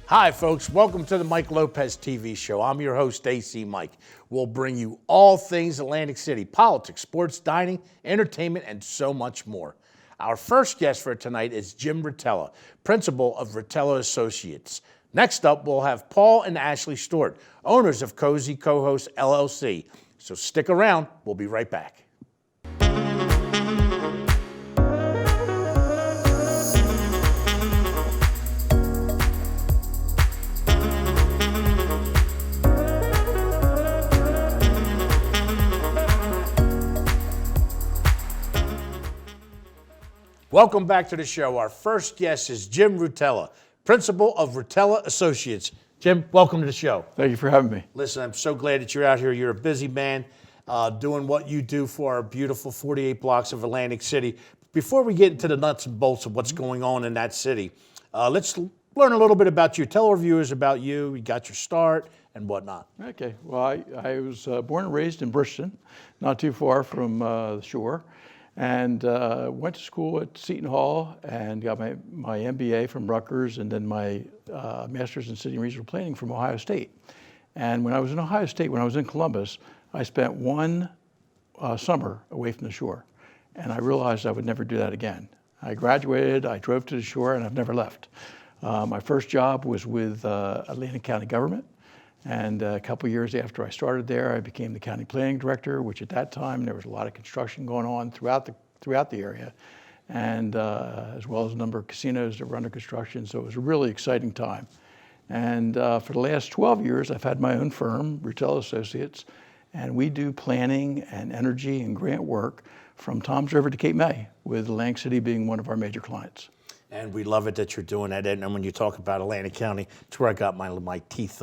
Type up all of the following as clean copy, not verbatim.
Hi folks, welcome to the Mike Lopez TV Show. I'm your host, ACMike. We'll bring you all things Atlantic City, politics, sports, dining, entertainment, and so much more. Our first guest for tonight is Jim Rutala, principal of Rutala Associates. Next up, we'll have Paul and Ashley Stewart, owners of Cozy Co-Host LLC. So stick around, we'll be right back. Welcome back to the show. Our first guest is Jim Rutala, principal of Rutala Associates. Jim, welcome to the show. Thank you for having me. Listen, I'm so glad that you're out here. You're a busy man doing what you do for our beautiful 48 blocks of Atlantic City. Before we get into the nuts and bolts of what's going on in that city, let's learn a little bit about you. Tell our viewers about you. You got your start and whatnot. Okay. Well, I was born and raised in Bridgeton, not too far from the shore. And went to school at Seton Hall and got my MBA from Rutgers and then my Master's in City and Regional Planning from Ohio State. And when I was in Ohio State, when I was in Columbus, I spent one summer away from the shore. And I realized I would never do that again. I graduated, I drove to the shore, and I've never left. My first job was with Atlantic County government. And a couple years after I started there, I became the county planning director, which at that time there was a lot of construction going on throughout the area, and as well as a number of casinos that were under construction. So it was a really exciting time. And for the last 12 years, I've had my own firm, Rutala Associates, and we do planning and energy and grant work from Toms River to Cape May, with Atlantic City being one of our major clients. And we love it that you're doing that. And when you talk about Atlantic County, it's where I got my teeth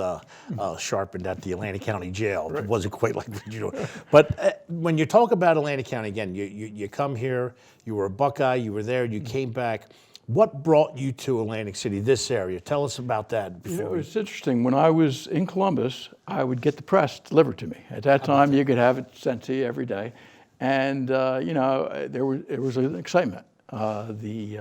sharpened at the Atlantic County jail. Right. It wasn't quite like what you know. But when you talk about Atlantic County, again, you come here, you were a Buckeye, you were there, you came back. What brought you to Atlantic City, this area? Tell us about that. It's interesting. When I was in Columbus, I would get the press delivered to me. At that time, you could have it sent to you every day. And, there was an excitement. The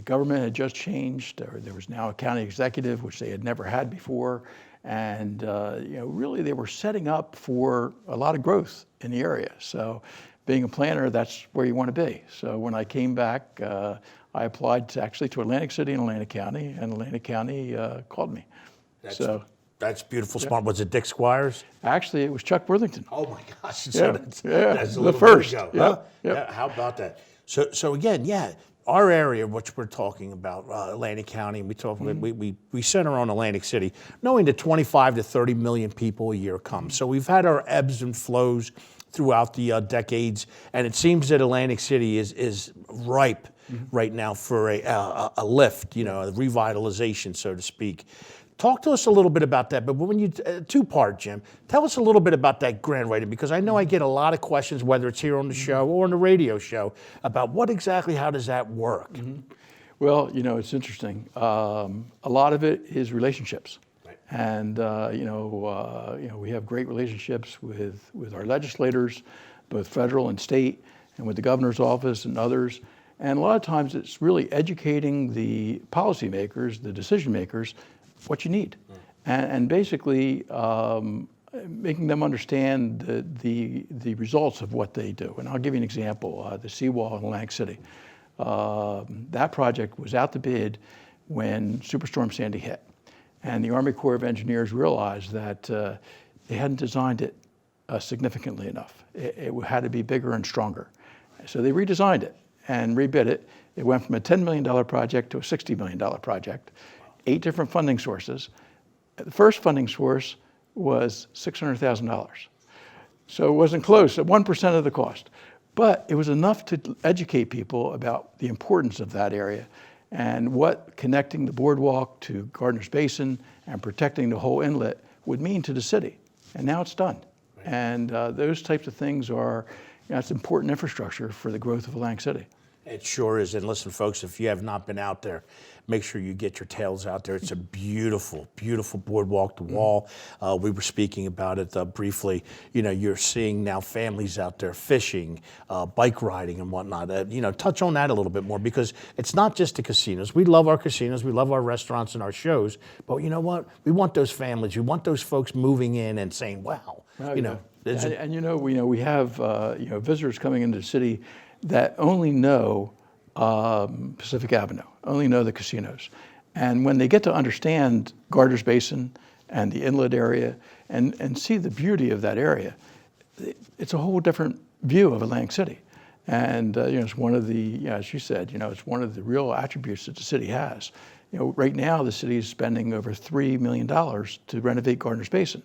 government had just changed. There was now a county executive, which they had never had before, and really they were setting up for a lot of growth in the area. So, being a planner, that's where you want to be. So when I came back, I applied to Atlantic City and Atlantic County, and Atlantic County called me. That's beautiful. Yeah. Smart. Was it Dick Squires? Actually, it was Chuck Worthington. Oh my gosh! So yeah, that's the first. Ago, yeah. Huh? Yep. Yeah. How about that? So again, yeah, our area, which we're talking about, Atlantic County, we center on Atlantic City, knowing that 25 to 30 million people a year come. So we've had our ebbs and flows throughout the decades, and it seems that Atlantic City is ripe right now for a lift, a revitalization, so to speak. Talk to us a little bit about that, but when you, two-part, Jim, tell us a little bit about that grant writing, because I know I get a lot of questions, whether it's here on the show or on the radio show, about how does that work? Well, it's interesting. A lot of it is relationships. Right. And, we have great relationships with our legislators, both federal and state, and with the governor's office and others. And a lot of times it's really educating the policymakers, the decision makers, what you need, and basically making them understand the results of what they do. And I'll give you an example, the seawall in Atlantic City. That project was out to bid when Superstorm Sandy hit. And the Army Corps of Engineers realized that they hadn't designed it significantly enough. It had to be bigger and stronger. So they redesigned it and rebid it. It went from a $10 million project to a $60 million project. 8 different funding sources. The first funding source was $600,000. So it wasn't close, at 1% of the cost. But it was enough to educate people about the importance of that area and what connecting the boardwalk to Gardner's Basin and protecting the whole inlet would mean to the city. And now it's done. Right. And those types of things are, it's important infrastructure for the growth of Atlantic City. It sure is. And listen, folks, if you have not been out there, make sure you get your tails out there. It's a beautiful, beautiful boardwalk to wall. We were speaking about it briefly. You know, you're seeing now families out there fishing, bike riding and whatnot. You know, touch on that a little bit more, because it's not just the casinos. We love our casinos, we love our restaurants and our shows, but you know what? We want those families, we want those folks moving in and saying, wow, you know. And you know, we have you know, visitors coming into the city that only know Pacific Avenue, only know the casinos. And when they get to understand Gardner's Basin and the inlet area and see the beauty of that area, it's a whole different view of Atlantic City. And you know, it's one of the, as you said, you know, it's one of the real attributes that the city has. You know, right now the city is spending over $3 million to renovate Gardner's Basin.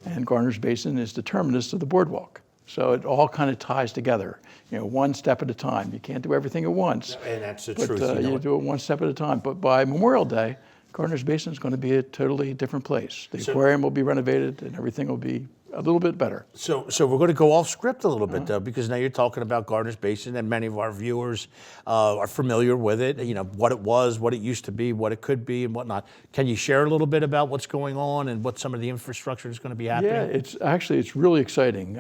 And Gardner's Basin is the terminus of the boardwalk. So it all kind of ties together, you know, one step at a time. You can't do everything at once. And that's the but, truth. You do it one step at a time. But by Memorial Day, Gardner's Basin is going to be a totally different place. The aquarium will be renovated and everything will be a little bit better. So we're going to go off script a little bit, though, because now you're talking about Gardner's Basin, and many of our viewers are familiar with it, you know, what it was, what it used to be, what it could be, and whatnot. Can you share a little bit about what's going on and what some of the infrastructure is going to be happening? Yeah, it's really exciting.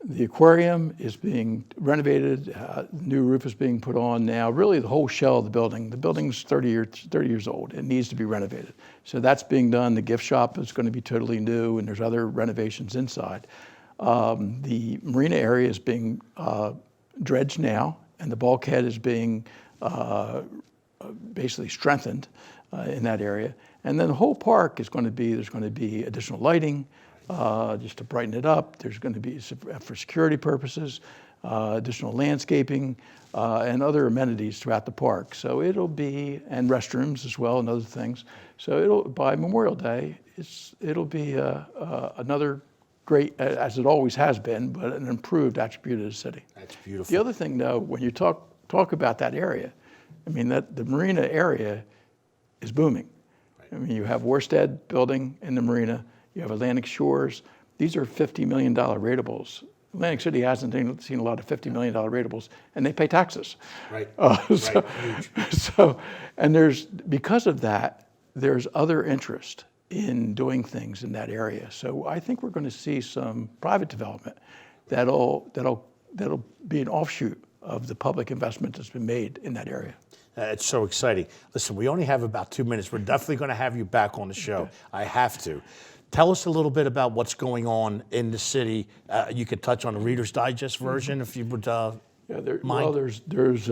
The aquarium is being renovated. New roof is being put on now. Really, the whole shell of the building. The building's 30 years old. It needs to be renovated. So that's being done. The gift shop is going to be totally new, and there's other renovations inside. The marina area is being dredged now, and the bulkhead is being basically strengthened in that area. And then the whole park is going to be, there's going to be additional lighting, just to brighten it up. There's going to be, for security purposes, additional landscaping and other amenities throughout the park. So it'll be, and restrooms as well and other things. So by Memorial Day, it'll be another great, as it always has been, but an improved attribute of the city. That's beautiful. The other thing, though, when you talk about that area, I mean, that the marina area is booming. Right. I mean, you have Worstead building in the marina. You have Atlantic Shores. These are $50 million ratables. Atlantic City hasn't seen a lot of $50 million ratables, and they pay taxes. Right. So, and because of that, there's other interest in doing things in that area. So I think we're going to see some private development that'll be an offshoot of the public investment that's been made in that area. It's so exciting. Listen, we only have about 2 minutes. We're definitely going to have you back on the show. Okay. I have to. Tell us a little bit about what's going on in the city. You could touch on the Reader's Digest version, if you would mind. Well, there's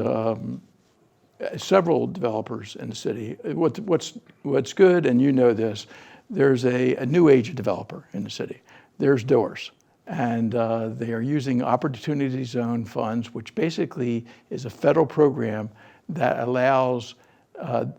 several developers in the city. What's good, and you know this, there's a new age developer in the city. There's Doors, and they are using Opportunity Zone funds, which basically is a federal program that allows a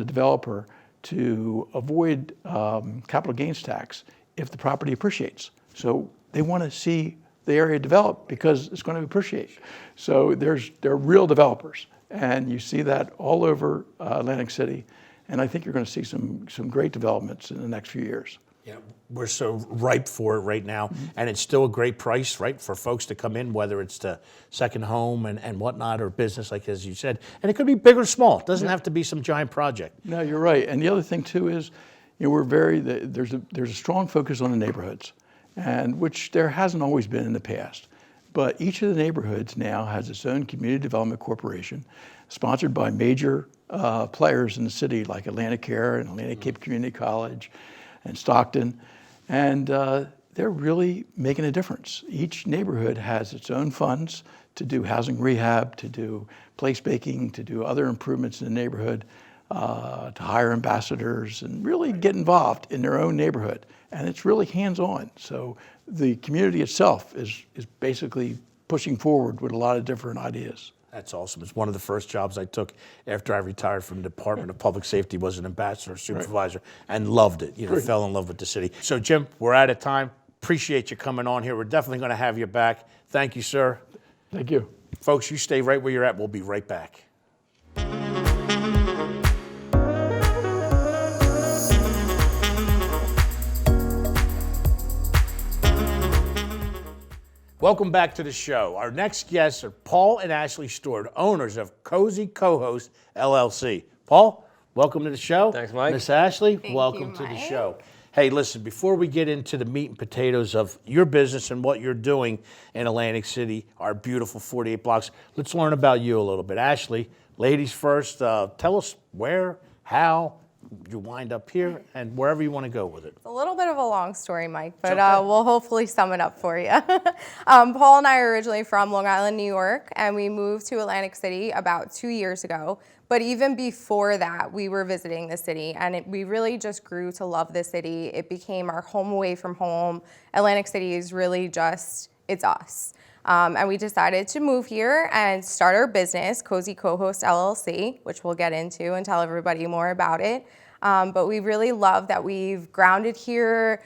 developer to avoid capital gains tax if the property appreciates. So they want to see the area develop because it's going to appreciate. So they're real developers, and you see that all over Atlantic City, and I think you're going to see some great developments in the next few years. Yeah, we're so ripe for it right now, and it's still a great price, right, for folks to come in, whether it's to second home and whatnot, or business, like as you said. And it could be big or small. It doesn't have to be some giant project. No, you're right. And the other thing too is, you know, there's a strong focus on the neighborhoods, and which there hasn't always been in the past. But each of the neighborhoods now has its own community development corporation, sponsored by major players in the city like Atlantic Care and Atlantic Cape Community College and Stockton, and they're really making a difference. Each neighborhood has its own funds to do housing rehab, to do place making, to do other improvements in the neighborhood, to hire ambassadors, and really get involved in their own neighborhood. And it's really hands-on. So the community itself is basically pushing forward with a lot of different ideas. That's awesome. It's one of the first jobs I took after I retired from the Department of Public Safety, was an ambassador supervisor, and loved it. You know, fell in love with the city. So Jim, we're out of time. Appreciate you coming on here. We're definitely going to have you back. Thank you, sir. Thank you. Folks, you stay right where you're at. We'll be right back. Welcome back to the show. Our next guests are Paul and Ashley Stewart, owners of Cozy Co-Host LLC. Paul, welcome to the show. Thanks, Mike. Miss Ashley, Thank welcome you, to the Mike. show. Hey, listen, before we get into the meat and potatoes of your business and what you're doing in Atlantic City, our beautiful 48 blocks, let's learn about you a little bit. Ashley, ladies first, tell us where, how you wind up here, and wherever you want to go with it. It's a little bit of a long story, Mike, but okay. we'll hopefully sum it up for you. Paul and I are originally from Long Island, New York, and we moved to Atlantic City about 2 years ago. But even before that, we were visiting the city, and we really just grew to love the city. It became our home away from home. Atlantic City is really just, it's us. And we decided to move here and start our business, Cozy Co-Host LLC, which we'll get into and tell everybody more about it. But we really love that we've grounded here,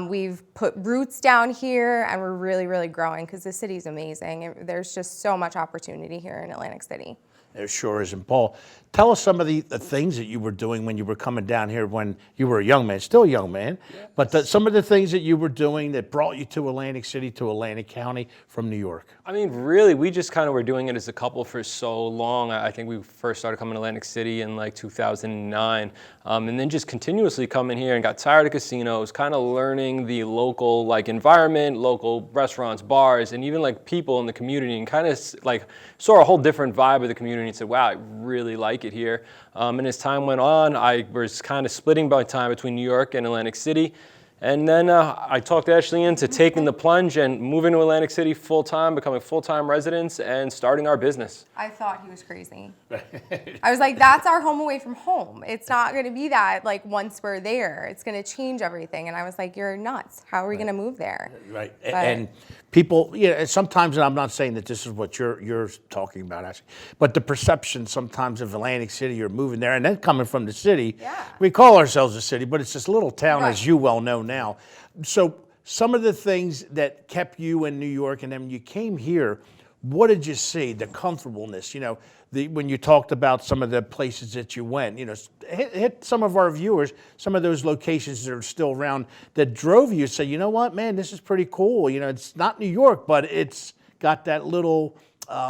we've put roots down here, and we're really, really growing because the city's amazing. There's just so much opportunity here in Atlantic City. There sure is. And Paul, tell us some of the things that you were doing when you were coming down here when you were a young man, still a young man, but some of the things that you were doing that brought you to Atlantic City, to Atlantic County from New York. I mean, really, we just kind of were doing it as a couple for so long. I think we first started coming to Atlantic City in like 2009, and then just continuously coming here and got tired of casinos, kind of learning the local like environment, local restaurants, bars, and even like people in the community, and kind of like saw a whole different vibe of the community and said, wow, I really like it here. And as time went on, I was kind of splitting my time between New York and Atlantic City. And then I talked Ashley into taking the plunge and moving to Atlantic City full-time, becoming full-time residents, and starting our business. I thought he was crazy. I was like, that's our home away from home. It's not going to be that like once we're there. It's going to change everything. And I was like, you're nuts. How are we going to move there? Right. But, and people, sometimes, and I'm not saying that this is what you're talking about, actually, but the perception sometimes of Atlantic City, you're moving there, and then coming from the city, we call ourselves a city, but it's this little town, as you well know now. So some of the things that kept you in New York, and then when you came here, what did you see? The comfortableness, when you talked about some of the places that you went, hit some of our viewers, some of those locations that are still around that drove you to say, you know what, man, this is pretty cool. It's not New York, but it's got that little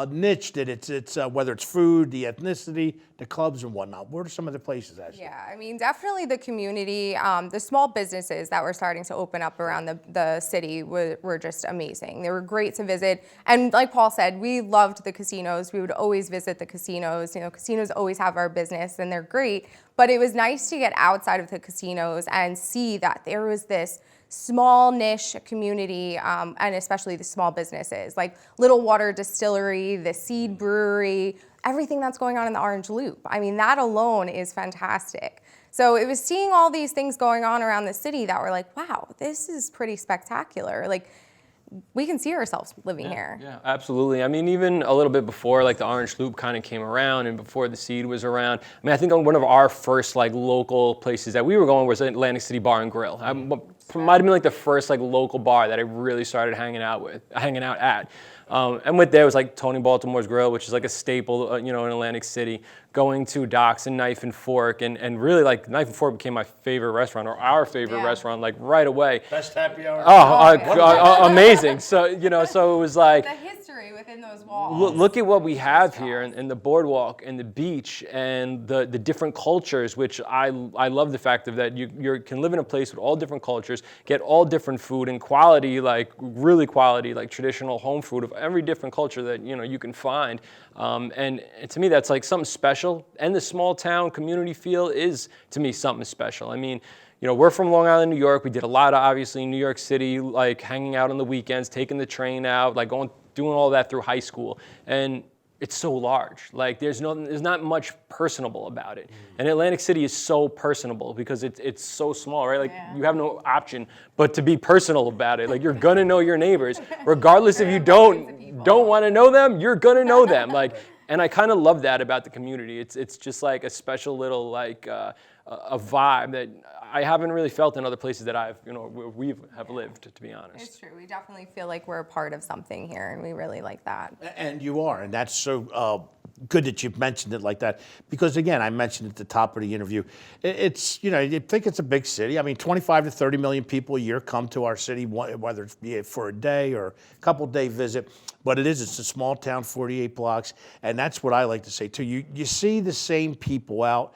niche that it's whether it's food, the ethnicity, the clubs and whatnot. What are some of the places, actually? Yeah, I mean, definitely the community, the small businesses that were starting to open up around the city were just amazing. They were great to visit. And like Paul said, we loved the casinos. We would always visit the casinos. Casinos always have our business and they're great. But it was nice to get outside of the casinos and see that there was this small niche community, and especially the small businesses like Little Water Distillery, the Seed Brewery, everything that's going on in the Orange Loop. I mean, that alone is fantastic. So it was seeing all these things going on around the city that were like, wow, this is pretty spectacular. Like, we can see ourselves living here. Yeah, absolutely. I mean, even a little bit before, like the Orange Loop kind of came around, and before the Seed was around. I mean, I think one of our first like local places that we were going was Atlantic City Bar and Grill. Might have been like the first like local bar that I really started hanging out at. And with there was like Tony Baltimore's Grill, which is like a staple, in Atlantic City. Going to Doc's and Knife and Fork, and really like Knife and Fork became my favorite restaurant, or our favorite restaurant, like right away. Best happy hour. Amazing. So so it was like the history within those walls. Look at what we have here, and the boardwalk and the beach and the different cultures, which I love the fact of that you can live in a place with all different cultures, get all different food and quality, like really quality, like traditional home food of every different culture that you can find. And to me, that's like something special. And the small town community feel is, to me, something special. I mean, we're from Long Island, New York. We did a lot of, obviously, New York City, like hanging out on the weekends, taking the train out, like doing all that through high school. And it's so large. Like there's not much personable about it. And Atlantic City is so personable because it's so small, right? Like you have no option but to be personal about it. Like you're gonna know your neighbors, regardless if you don't want to know them. You're gonna know them. Like, and I kind of love that about the community. It's just like a special little like a vibe that I haven't really felt in other places that we have lived, to be honest. It's true. We definitely feel like we're a part of something here, and we really like that. And you are, and that's so good that you've mentioned it like that. Because again, I mentioned at the top of the interview, it's, you think it's a big city. I mean, 25 to 30 million people a year come to our city, whether it's be it for a day or a couple-day visit. But it's a small town, 48 blocks, and that's what I like to say too. You see the same people out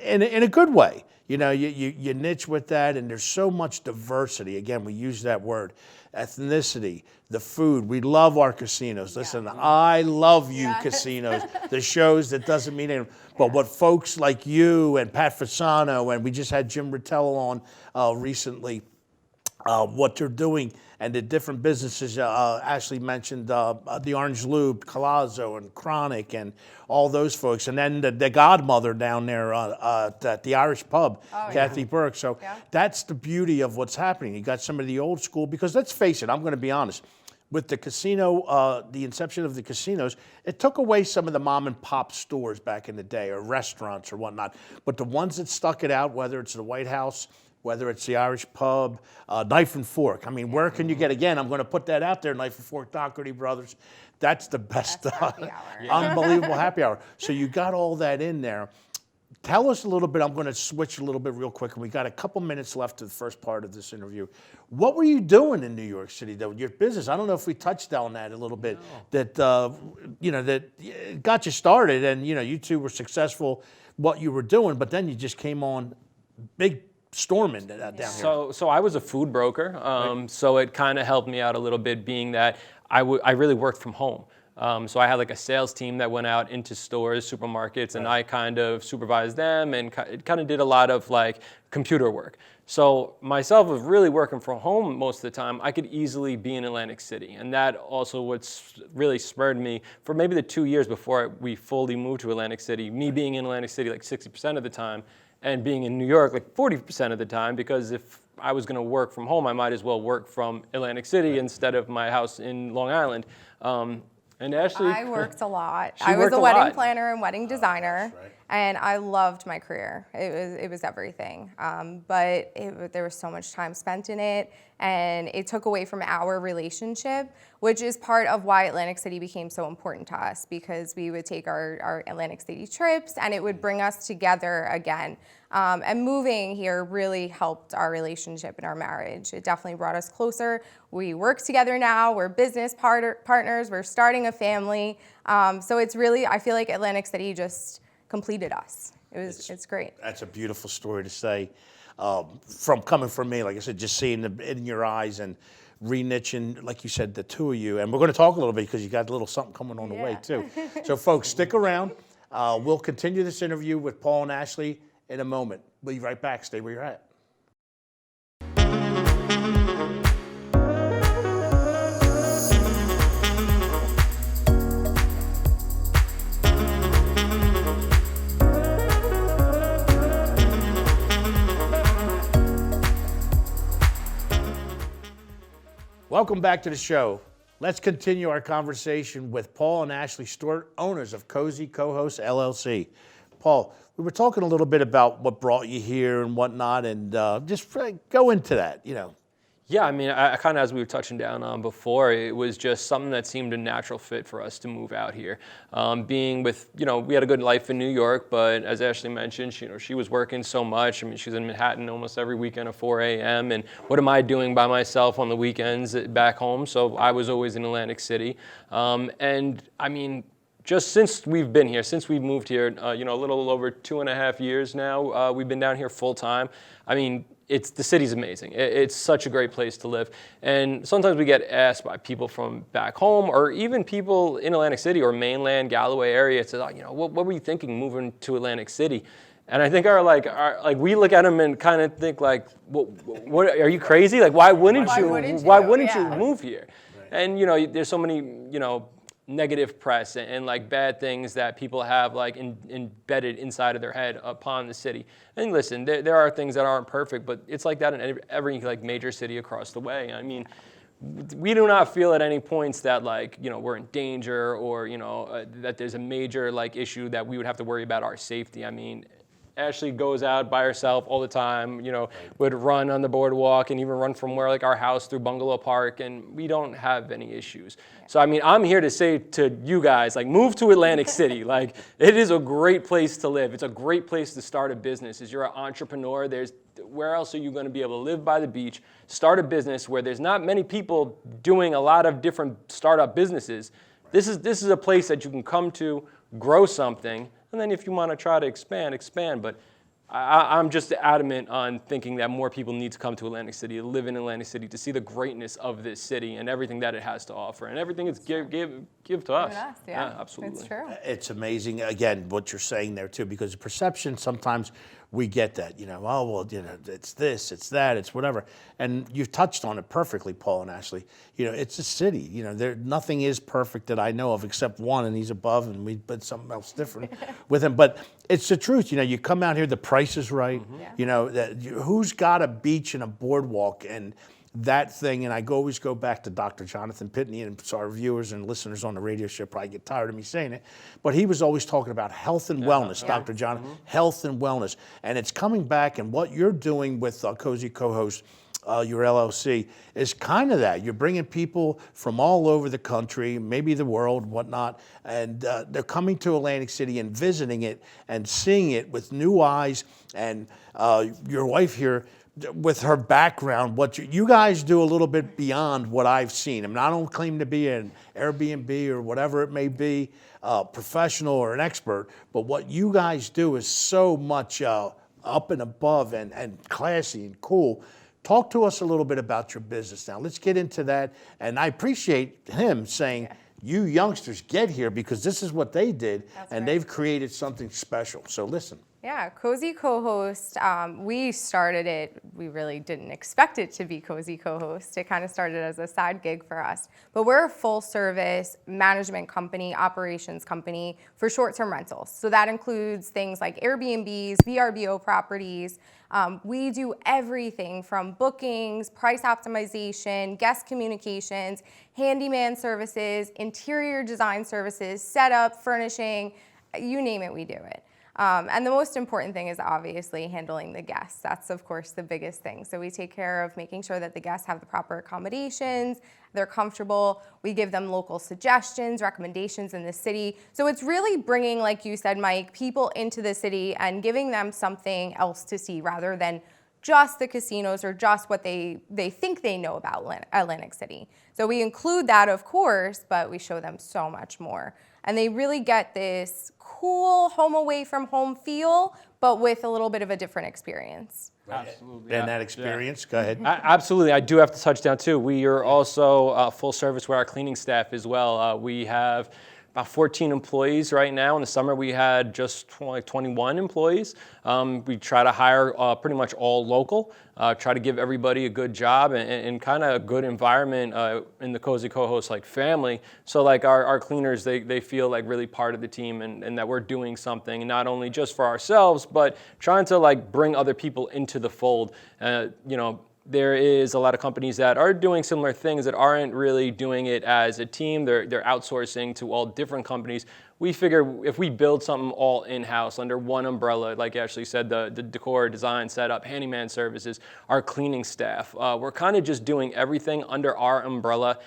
in a good way. You niche with that, and there's so much diversity. Again, we use that word, ethnicity, the food. We love our casinos. Listen, I love you casinos. The shows, that doesn't mean anything. But what folks like you and Pat Fasano, and we just had Jim Rutala on recently, what they're doing, and the different businesses. Ashley mentioned the Orange Loop, Colazzo, and Chronic, and all those folks. And then the godmother down there at the Irish pub, Kathy Burke. So that's the beauty of what's happening. You got some of the old school, because let's face it, I'm going to be honest, with the casino, the inception of the casinos, it took away some of the mom and pop stores back in the day, or restaurants or whatnot. But the ones that stuck it out, whether it's the White House, whether it's the Irish pub, Knife and Fork. I mean, where can you get, again, I'm going to put that out there, Knife and Fork, Doherty Brothers. That's the best, happy hour. unbelievable happy hour. So you got all that in there. Tell us a little bit, I'm going to switch a little bit real quick, and we got a couple minutes left to the first part of this interview. What were you doing in New York City, though, your business? I don't know if we touched on that a little bit, that got you started, and, you two were successful, what you were doing, but then you just came on big storming down here. So I was a food broker, so it kind of helped me out a little bit, being that I really worked from home. So I had like a sales team that went out into stores, supermarkets, and I kind of supervised them and kind of did a lot of like computer work. So myself was really working from home most of the time. I could easily be in Atlantic City, and that also what's really spurred me for maybe the 2 years before we fully moved to Atlantic City, me being in Atlantic City like 60% of the time, and being in New York like 40% of the time, because if I was going to work from home, I might as well work from Atlantic City instead of my house in Long Island. And Ashley, I worked a lot. I was a wedding planner and wedding designer, and I loved my career. It was everything. But there was so much time spent in it, and it took away from our relationship, which is part of why Atlantic City became so important to us, because we would take our Atlantic City trips, and it would bring us together again. And moving here really helped our relationship and our marriage. It definitely brought us closer. We work together now. We're business partners. We're starting a family. So it's really, I feel like Atlantic City just completed us. It's great. That's a beautiful story to say. Coming from me, like I said, just seeing it in your eyes and re-niching, like you said, the two of you. And we're going to talk a little bit, because you got a little something coming on the way too. So folks, stick around. We'll continue this interview with Paul and Ashley in a moment. We'll be right back. Stay where you're at. Welcome back to the show. Let's continue our conversation with Paul and Ashley Stewart, owners of Cozy Co-Host LLC. Paul, we were talking a little bit about what brought you here and whatnot, and just go into that, Yeah, I mean, I kind of, as we were touching down on before, it was just something that seemed a natural fit for us to move out here. Being with, we had a good life in New York, but as Ashley mentioned, she was working so much. I mean, she's in Manhattan almost every weekend at 4 a.m. And what am I doing by myself on the weekends back home? So I was always in Atlantic City. And I mean, just since we've been here, since we've moved here, a little over 2.5 years now, we've been down here full time. I mean, the city's amazing. It's such a great place to live. And sometimes we get asked by people from back home, or even people in Atlantic City or mainland Galloway area, to what were you thinking moving to Atlantic City? And I think we look at them and kind of think like, what are you crazy? Like, why wouldn't you move here? Right. And there's so many negative press and like bad things that people have like embedded inside of their head upon the city. And listen, there are things that aren't perfect, but it's like that in every like major city across the way. I mean, we do not feel at any points that like, we're in danger, or, that there's a major like issue that we would have to worry about our safety. I mean, Ashley goes out by herself all the time, you know, would run on the boardwalk and even run from where, like, our house through Bungalow Park, and we don't have any issues. So, I mean, I'm here to say to you guys, like, move to Atlantic City. Like, it is a great place to live. It's a great place to start a business. As you're an entrepreneur, where else are you going to be able to live by the beach, start a business where there's not many people doing a lot of different startup businesses? This is a place that you can come to, grow something, and then if you want to try to expand. But I'm just adamant on thinking that more people need to come to Atlantic City, to live in Atlantic City, to see the greatness of this city and everything that it has to offer, and everything it's give to us. Yeah, absolutely. It's true. It's amazing, again, what you're saying there too, because the perception, sometimes we get that, you know, oh, well, you know, it's this, it's that, it's whatever. And you've touched on it perfectly, Paul and Ashley. You know, it's a city, you know, nothing is perfect that I know of except one, and he's above, and we put something else different with him. But it's the truth, you know, you come out here, the price is right. Yeah. You know, who's got a beach and a boardwalk and that thing, and I always go back to Dr. Jonathan Pitney, and so our viewers and listeners on the radio show probably get tired of me saying it, but he was always talking about health and wellness, Dr. Jonathan, health and wellness. And it's coming back, and what you're doing with Cozy Co-Host, your LLC, is kind of that. You're bringing people from all over the country, maybe the world, whatnot, and they're coming to Atlantic City and visiting it and seeing it with new eyes. And your wife here, with her background, what you guys do a little bit beyond what I've seen. I mean, I don't claim to be an Airbnb or whatever it may be, professional or an expert, but what you guys do is so much up and above and classy and cool. Talk to us a little bit about your business now. Let's get into that. And I appreciate him saying, you youngsters get here, because this is what they did. That's and right. They've created something special. So listen. Yeah, Cozy Co-Host, we started it, we really didn't expect it to be Cozy Co-Host. It kind of started as a side gig for us. But we're a full service management company, operations company for short-term rentals. So that includes things like Airbnbs, VRBO properties. We do everything from bookings, price optimization, guest communications, handyman services, interior design services, setup, furnishing, you name it, we do it. And the most important thing is obviously handling the guests. That's, of course, the biggest thing. So we take care of making sure that the guests have the proper accommodations, they're comfortable. We give them local suggestions, recommendations in the city. So it's really bringing, like you said, Mike, people into the city and giving them something else to see rather than just the casinos or just what they think they know about Atlantic City. So we include that, of course, but we show them so much more. And they really get this cool home away from home feel, but with a little bit of a different experience. Absolutely. And that experience, go ahead. Absolutely. I do have to touch down too. We are also full service with our cleaning staff as well. We have about 14 employees right now. In the summer, we had just 21 employees. We try to hire pretty much all local, try to give everybody a good job and kind of a good environment in the Cozy Co-Host like family. So like our cleaners, they feel like really part of the team and that we're doing something, not only just for ourselves, but trying to like bring other people into the fold. You know, there is a lot of companies that are doing similar things that aren't really doing it as a team. They're outsourcing to all different companies. We figure if we build something all in-house under one umbrella, like Ashley said, the decor, design, setup, handyman services, our cleaning staff, we're kind of just doing everything under our umbrella,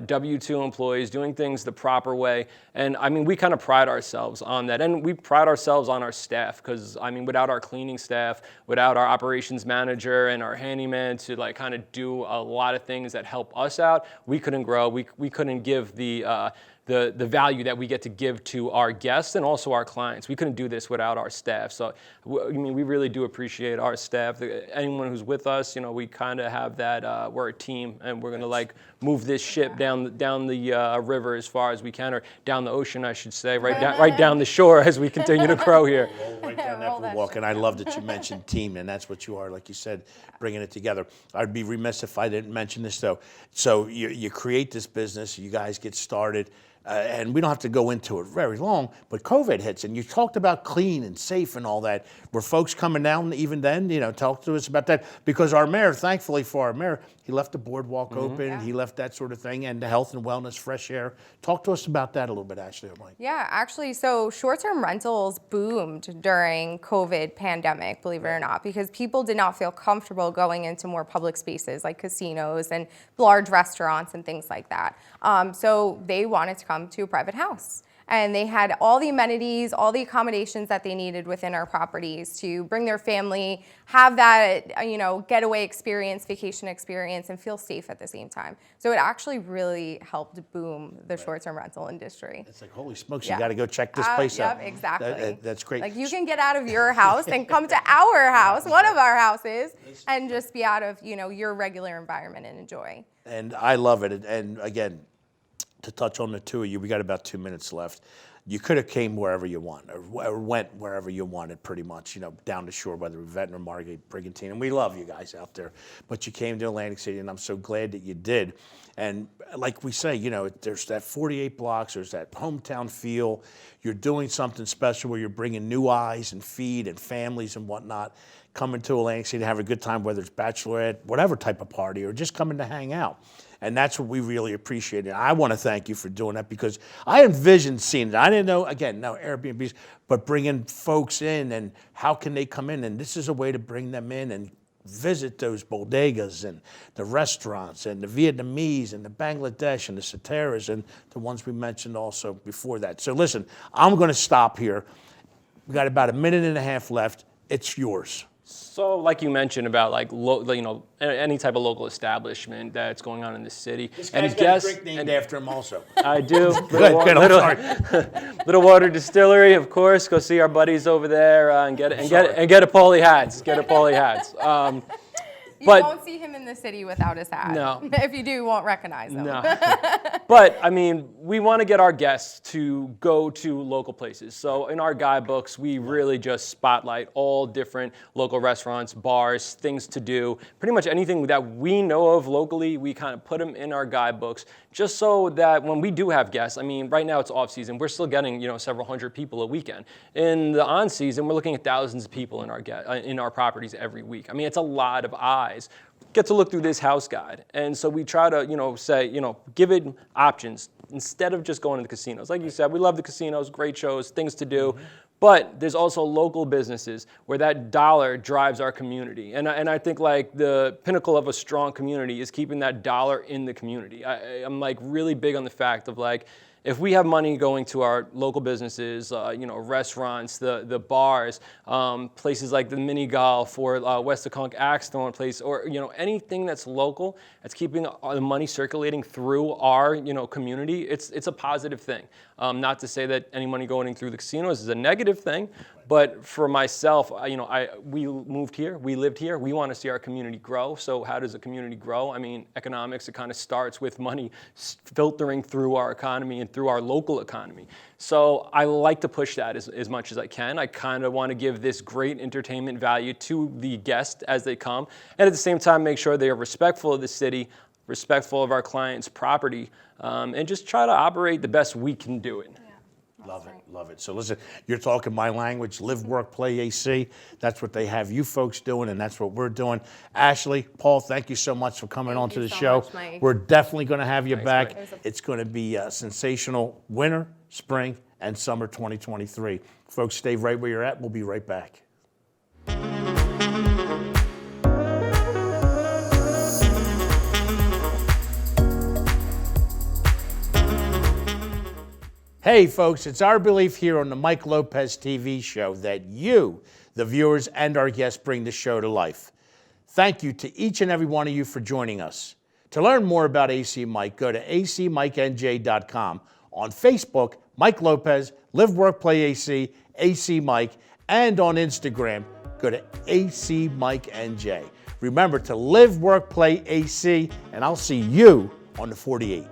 W-2 employees, doing things the proper way. And I mean, we kind of pride ourselves on that. And we pride ourselves on our staff because, I mean, without our cleaning staff, without our operations manager and our handyman to like kind of do a lot of things that help us out, we couldn't grow. We couldn't give the value that we get to give to our guests and also our clients. We couldn't do this without our staff. So, I mean, we really do appreciate our staff. Anyone who's with us, you know, we kind of have that, we're a team and we're going to like move this ship down the river as far as we can, or down the ocean, I should say, right down the shore as we continue to grow here. Right down that boardwalk, and I love that you mentioned team, and that's what you are, like you said, bringing it together. I'd be remiss if I didn't mention this, though. So you create this business, you guys get started. and we don't have to go into it very long, but COVID hits, and you talked about clean and safe and all that. Were folks coming down even then? Talk to us about that, because our mayor, thankfully for our mayor, he left the boardwalk open, he left that sort of thing, and the health and wellness, fresh air. Talk to us about that a little bit, Ashley or Mike. Yeah, actually, so short-term rentals boomed during COVID pandemic, believe it or not, because people did not feel comfortable going into more public spaces like casinos and large restaurants and things like that. So they wanted to come to a private house. And they had all the amenities, all the accommodations that they needed within our properties to bring their family, have that, getaway experience, vacation experience, and feel safe at the same time. So it actually really helped boom the short-term rental industry. It's like, holy smokes, you got to go check this place out. Yep, exactly. That's great. Like, you can get out of your house and come to our house, one of our houses, and just be out of, your regular environment and enjoy. And I love it. And again, to touch on the two of you, we got about 2 minutes left. You could have came wherever you want, or went wherever you wanted, pretty much, down the shore, whether it was Ventnor, Margate, Brigantine, and we love you guys out there. But you came to Atlantic City, and I'm so glad that you did. And like we say, there's that 48 blocks, there's that hometown feel. You're doing something special where you're bringing new eyes and feed and families and whatnot, coming to Atlantic City to have a good time, whether it's bachelorette, whatever type of party, or just coming to hang out. And that's what we really appreciate. And I want to thank you for doing that, because I envisioned seeing it. I didn't know, again, no Airbnbs, but bringing folks in and how can they come in. And this is a way to bring them in and visit those bodegas and the restaurants and the Vietnamese and the Bangladesh and the Sateras and the ones we mentioned also before that. So listen, I'm going to stop here. We got about a minute and a half left. It's yours. So, like you mentioned about any type of local establishment that's going on in the city. This guy's got a drink named after him also. I do. Good, Little Water Distillery, of course. Go see our buddies over there and get a Paulie hats. Get a Paulie hats. You won't see him in the city without his hat. No. If you do, you won't recognize him. No. But, we want to get our guests to go to local places. So in our guidebooks, we really just spotlight all different local restaurants, bars, things to do. Pretty much anything that we know of locally, we kind of put them in our guidebooks, just so that when we do have guests, right now it's off season, we're still getting, several hundred people a weekend. In the on season, we're looking at thousands of people in our properties every week. It's a lot of eyes. Get to look through this house guide. And so we try to, say, give it options instead of just going to the casinos. Like you said, we love the casinos, great shows, things to do. But there's also local businesses where that dollar drives our community. And I think the pinnacle of a strong community is keeping that dollar in the community. I'm really big on the fact of if we have money going to our local businesses, restaurants, the bars, places like the mini golf or Westaconk Axstone place, or anything that's local, that's keeping the money circulating through our community, it's a positive thing. Not to say that any money going through the casinos is a negative thing, but for myself, we moved here, we lived here, we want to see our community grow. So how does a community grow? Economics, it kind of starts with money filtering through our economy and through our local economy. So I like to push that as much as I can. I kind of want to give this great entertainment value to the guests as they come, and at the same time make sure they are respectful of the city, respectful of our clients' property, and just try to operate the best we can do it. Love it, love it. So listen, you're talking my language, live, work, play AC. That's what they have you folks doing, and that's what we're doing. Ashley, Paul, thank you so much for coming on to the show. Much, Mike. We're definitely going to have you back. Mike. It's going to be a sensational winter, spring, and summer 2023. Folks, stay right where you're at. We'll be right back. Hey folks, it's our belief here on the Mike Lopez TV Show that you, the viewers, and our guests bring the show to life. Thank you to each and every one of you for joining us. To learn more about AC Mike, go to acmikej.com. On Facebook, Mike Lopez, Live, Work, Play AC, AC Mike, and on Instagram, go to ACMikeNJ. Remember to live, work, play AC, and I'll see you on the 48.